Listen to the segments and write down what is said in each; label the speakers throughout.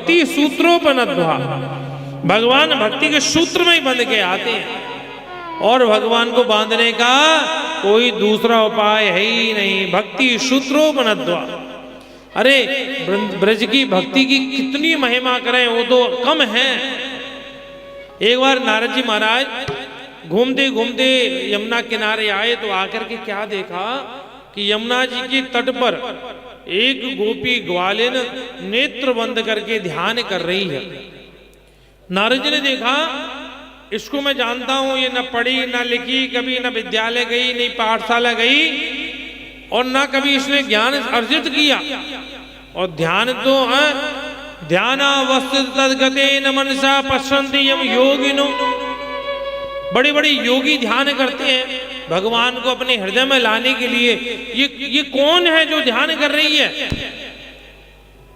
Speaker 1: भक्ति सूत्रोपनद्वा, भगवान भक्ति के सूत्र में ही बंध के आते हैं और भगवान को बांधने का कोई दूसरा उपाय है ही नहीं। भक्ति सूत्रोपनद्वा। अरे ब्रज की भक्ति की कितनी महिमा करें, वो तो कम है। एक बार नारद जी महाराज घूमते घूमते यमुना किनारे आए तो आकर के क्या देखा कि यमुना जी के तट पर एक गोपी ग्वालिन नेत्र बंद करके ध्यान कर रही है। नारद जी ने देखा, इसको मैं जानता हूं, ये न पढ़ी न लिखी, कभी न विद्यालय गई, नहीं पाठशाला गई और न कभी इसने ज्ञान अर्जित किया। और ध्यान तो ध्यानावस्थित तद्गतेन मनसा पश्यन्ति यम योगिनो। बड़े बड़े योगी ध्यान करते हैं भगवान को अपने हृदय में लाने के लिए। ये कौन है जो ध्यान कर रही है?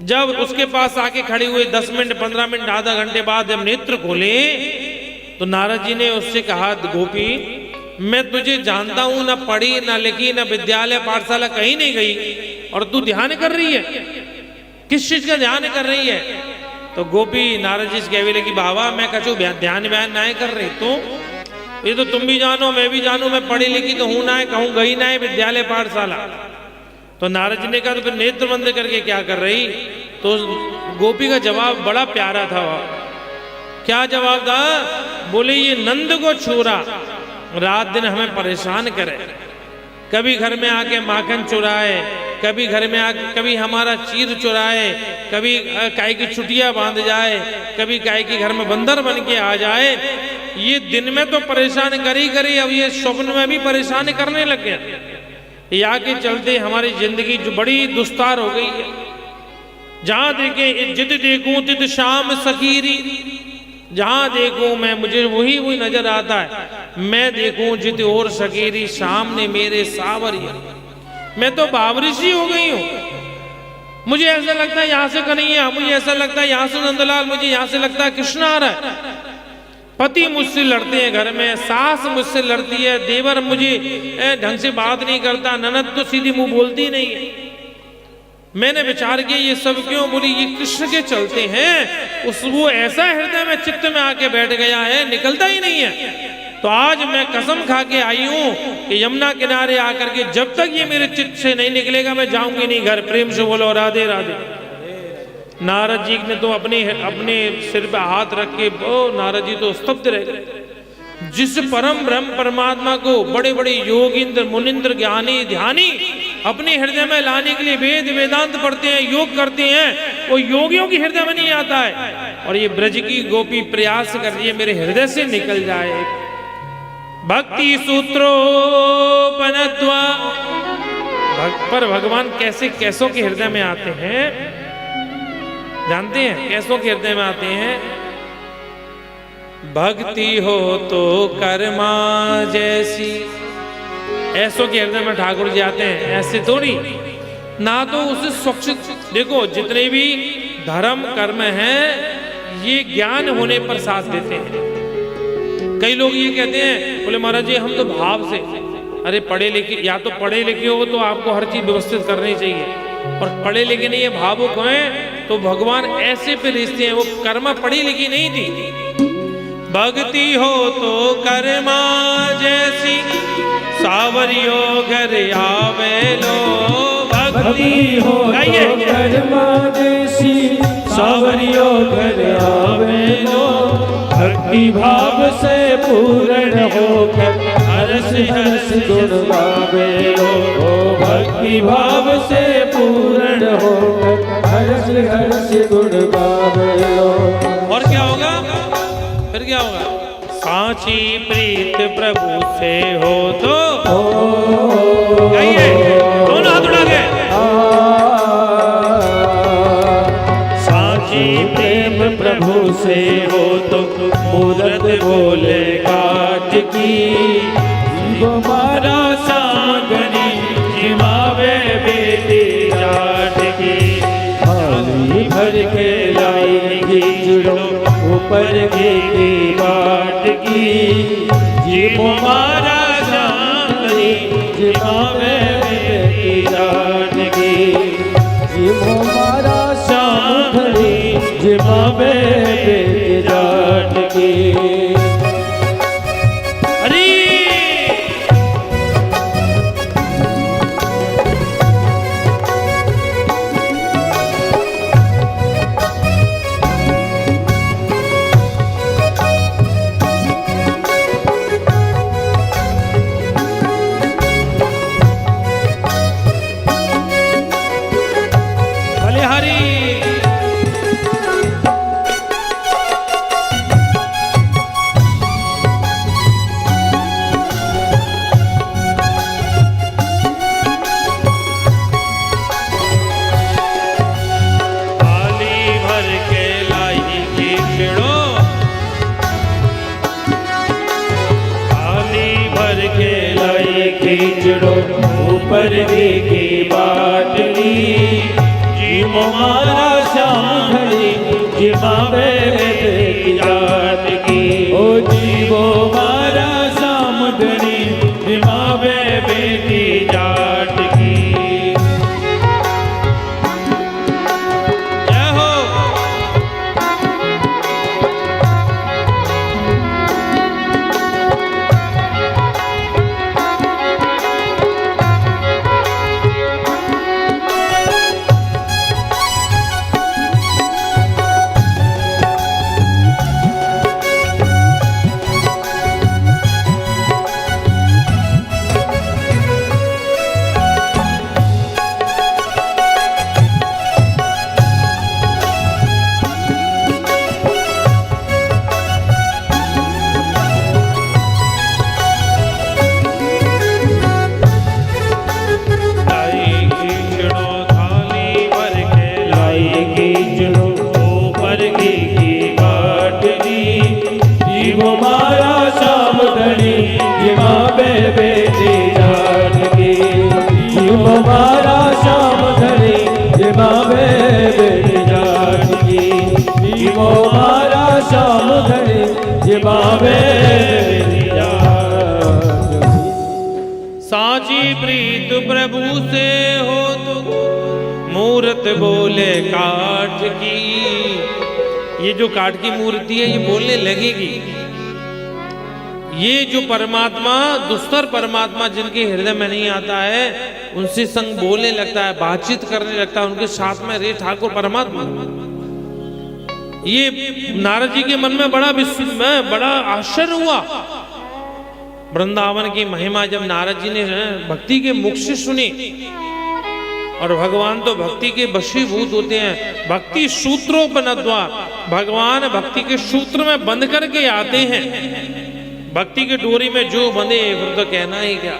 Speaker 1: जब उसके पास आके खड़े हुए 10 मिनट 15 मिनट आधा घंटे बाद जब नेत्र खोले तो नारद जी ने उससे कहा, गोपी मैं तुझे जानता हूं, ना पढ़ी ना लिखी ना विद्यालय पाठशाला कहीं नहीं गई और तू ध्यान कर रही है, किस चीज का ध्यान कर रही है? तो गोपी नारद जी से कहने लगी, बाबा मैं कछु ध्यान व्यान ना कर रही, तो ये तो तुम भी जानो मैं भी जानू, मैं पढ़ी लिखी तो हूं ना है, कहूं गई ना है विद्यालय पाठशाला। तो नारद जी ने कहा, तो फिर नेत्र बंद करके क्या कर रही? तो गोपी का जवाब बड़ा प्यारा था। क्या जवाब था? बोले ये नंद को छोरा रात दिन हमें परेशान करे, कभी घर में आके माखन चुराए, कभी घर में आके कभी हमारा चीर चुराए, कभी गाय की छुटियां बांध जाए, कभी गाय के घर में बंदर बन के आ जाए। ये दिन में तो परेशान करी करी, अब ये स्वप्न में भी परेशान करने लग गया। या के चलते हमारी जिंदगी जो बड़ी दुस्तार हो गई है। जहां देखे जित देखूं तित शाम सकीरी, जहां देखूं मैं मुझे वही नजर आता है। मैं देखूं जित और सकीरी, सामने मेरे सावरिया। मैं तो बावरी सी हो गई हूं। मुझे ऐसा लगता है यहां से कन्हैया, मुझे ऐसा लगता है यहां से नंदलाल, मुझे यहां से लगता है कृष्ण आ रहा है। पति मुझसे लड़ते हैं घर में, सास मुझसे लड़ती है, देवर मुझे ढंग से बात नहीं करता, ननद तो सीधी मुंह बोलती नहीं है। मैंने विचार किया ये सब क्यों? बोली ये कृष्ण के चलते हैं। वो ऐसा हृदय में चित्त में आके बैठ गया है, निकलता ही नहीं है। तो आज मैं कसम खा के आई हूं कि यमुना किनारे आकर के जब तक ये मेरे चित्त से नहीं निकलेगा मैं जाऊंगी नहीं घर। प्रेम से बोलो राधे राधे। नारद जी ने तो अपने सिर पे हाथ रख के नारद जी तो स्तब्ध रह गए। जिस परम ब्रह्म परमात्मा को बड़े बड़े योगिंद्र मुनिंद्र ज्ञानी ध्यानी अपने हृदय में लाने के लिए वेद वेदांत पढ़ते हैं, योग करते हैं, वो योगियों की हृदय में नहीं आता है। और ये ब्रज की गोपी प्रयास कर रही है मेरे हृदय से निकल जाए। भक्ति सूत्रोपनद्वा। पर भगवान कैसे कैसों के हृदय में आते हैं जानते हैं? कैसों के हृदय में आते हैं? भक्ति हो तो कर्मा जैसी। ऐसों के हृदय में ठाकुर जी आते हैं, ऐसे थोड़ी ना। तो उसे स्वच्छ देखो, जितने भी धर्म कर्म हैं ये ज्ञान होने पर साथ देते हैं। कई लोग ये कहते हैं, बोले महाराज जी हम तो भाव से। अरे पढ़े लिखे, या तो पढ़े लिखे हो तो आपको हर चीज व्यवस्थित करनी चाहिए, और पढ़े लिखे नहीं है भावुक हैं तो भगवान ऐसे पे रिश्ते हैं। वो कर्म पढ़ी लिखी नहीं थी। भक्ति हो तो कर्मा जैसी, सावरियो घर आवे लो। भक्ति हो तो कर्मा जैसी, सावरियो घर आवे लो। भक्ति भाव से पूर्ण होकर हर्ष हर्ष गुण गावे लो। भक्ति भाव से पूर्ण होकर हर्ष हर्ष गुण गावे लो। और क्या होगा? फिर क्या होगा? साची प्रीत प्रभु से हो तो गाइए, दोनों हाथ उठा के। साची प्रेम प्रभु से हो तो मूरत बोले काट की। हमारा सांगनी जिमावे बेटी जाट की। थाली भर के लाएगी जुड़ो ऊपर की बाट की। जी हमारा सांगनी जिमावे बेटी जाट की। जी हमारा सांगनी
Speaker 2: जिमावे बेटे जाट की।
Speaker 1: अरे
Speaker 2: खींचड़ो ऊपर की बाटली, जीमो मारा श्याम धनी जिमावे बेटी जाट की। ओ जीवो मारा श्याम धनी जिमावे बेटी जाट की।
Speaker 1: जय हो।
Speaker 2: बेटी जाट की। जीवो मारा श्याम धनी जिमावे बेटी जाट की। जीवो मारा श्याम धनी जिमावे बेटी जाट की।
Speaker 1: साची प्रीत प्रभु से हो तो मूर्त बोले काठ की। ये जो काठ की मूर्ति है ये बोलने लगेगी। ये जो परमात्मा, दुस्तर परमात्मा जिनके हृदय में नहीं आता है, उनसे संग बोलने लगता है, बातचीत करने लगता है, उनके साथ में रे ठाकुर परमात्मा। ये नारद जी के मन में बड़ा आश्चर्य हुआ। वृंदावन की महिमा जब नारद जी ने भक्ति के मुख से सुनी, और भगवान तो भक्ति के वशीभूत होते हैं। भक्ति सूत्रोपनद्वा, भगवान भक्ति के सूत्र में बंध करके आते हैं। भक्ति की डोरी में जो बंधे फिर तो कहना ही क्या।